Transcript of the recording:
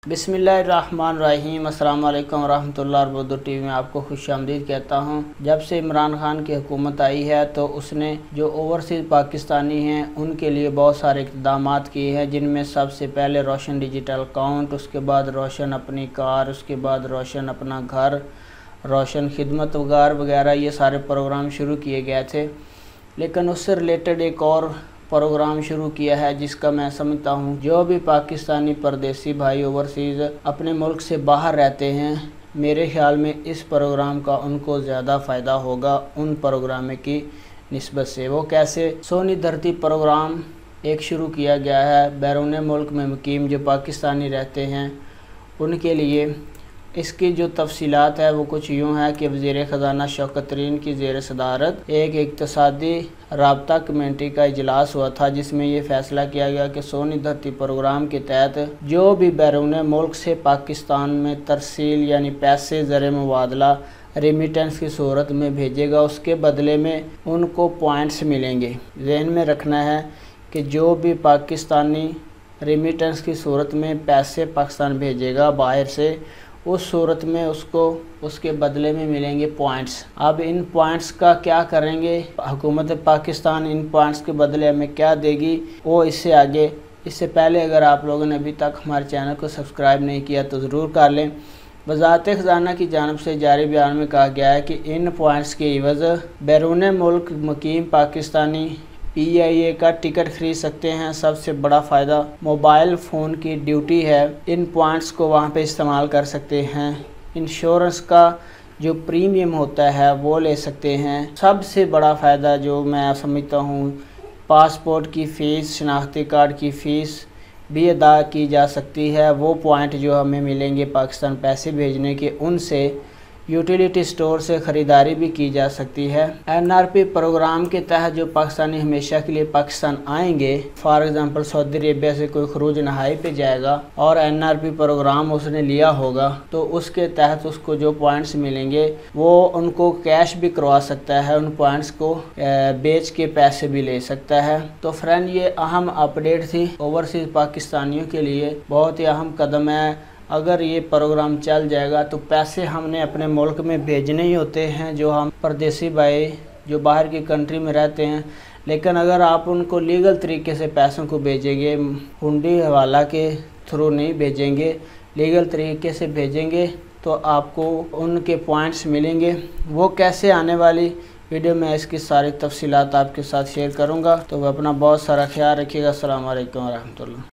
बिस्मिल्लाहिर्रहमानिर्रहीम। अस्सलाम वालेकुम रहमतुल्लाहि व बरकातहू। टीवी में आपको खुशामदीद कहता हूँ। जब से इमरान खान की हुकूमत आई है तो उसने जो ओवरसीज़ पाकिस्तानी हैं उनके लिए बहुत सारे इक़दाम किए हैं, जिनमें सबसे पहले रोशन डिजिटल अकाउंट, उसके बाद रोशन अपनी कार, उसके बाद रोशन अपना घर, रोशन खिदमत वगैरह ये सारे प्रोग्राम शुरू किए गए थे। लेकिन उससे रिलेटेड एक और प्रोग्राम शुरू किया है जिसका मैं समझता हूँ जो भी पाकिस्तानी परदेसी भाई ओवरसीज़ अपने मुल्क से बाहर रहते हैं, मेरे ख़्याल में इस प्रोग्राम का उनको ज़्यादा फ़ायदा होगा उन प्रोग्राम की निस्बत से। वो कैसे? सोनी धरती प्रोग्राम एक शुरू किया गया है बैरून मुल्क में मुकीम जो पाकिस्तानी रहते हैं उनके लिए। इसकी जो तफसीलात है वो कुछ यूँ है कि वज़ीर ख़जाना शौकत तरीन की ज़ेर सदारत एक इक़्तिसादी राब्ता कमेटी का इजलास हुआ था, जिसमें ये फ़ैसला किया गया कि सोनी धरती प्रोग्राम के तहत जो भी बैरून मुल्क से पाकिस्तान में तरसील यानी पैसे ज़र मुबादला रेमिटेंस की सूरत में भेजेगा, उसके बदले में उनको पॉइंट्स मिलेंगे। ज़हन में रखना है कि जो भी पाकिस्तानी रेमिटेंस की सूरत में पैसे पाकिस्तान भेजेगा बाहर से, उस सूरत में उसको उसके बदले में मिलेंगे पॉइंट्स। अब इन पॉइंट्स का क्या करेंगे हुकूमत पाकिस्तान, इन पॉइंट्स के बदले हमें क्या देगी वो इससे आगे। इससे पहले अगर आप लोगों ने अभी तक हमारे चैनल को सब्सक्राइब नहीं किया तो ज़रूर कर लें। वज़ारत ख़ज़ाना की जानिब से जारी बयान में कहा गया है कि इन पॉइंट्स के एवज़ बैरून मुल्क मुकीम पाकिस्तानी PIA का टिकट खरीद सकते हैं। सबसे बड़ा फ़ायदा मोबाइल फ़ोन की ड्यूटी है, इन पॉइंट्स को वहाँ पे इस्तेमाल कर सकते हैं। इंश्योरेंस का जो प्रीमियम होता है वो ले सकते हैं। सबसे बड़ा फ़ायदा जो मैं समझता हूँ, पासपोर्ट की फ़ीस, शनाख्ती कार्ड की फ़ीस भी अदा की जा सकती है। वो पॉइंट जो हमें मिलेंगे पाकिस्तान पैसे भेजने के, उनसे यूटिलिटी स्टोर से ख़रीदारी भी की जा सकती है। NRP प्रोग्राम के तहत जो पाकिस्तानी हमेशा के लिए पाकिस्तान आएंगे, फॉर एग्ज़ाम्पल सऊदी अरेबिया से कोई खरूज नहाई पे जाएगा और NRP प्रोग्राम उसने लिया होगा तो उसके तहत उसको जो पॉइंट्स मिलेंगे वो उनको कैश भी करवा सकता है, उन पॉइंट्स को बेच के पैसे भी ले सकता है। तो फ्रेंड, ये अहम अपडेट थी ओवरसीज़ पाकिस्तानियों के लिए, बहुत ही अहम कदम है। अगर ये प्रोग्राम चल जाएगा तो पैसे हमने अपने मुल्क में भेजने ही होते हैं जो हम परदेसी भाई जो बाहर की कंट्री में रहते हैं। लेकिन अगर आप उनको लीगल तरीके से पैसों को भेजेंगे, हुंडी हवाला के थ्रू नहीं भेजेंगे, लीगल तरीके से भेजेंगे तो आपको उनके पॉइंट्स मिलेंगे। वो कैसे आने वाली वीडियो में इसकी सारी तफसीलात आपके साथ शेयर करूँगा। तो वह अपना बहुत सारा ख्याल रखिएगा। अस्सलाम वालेकुम रहमतुल्लाह।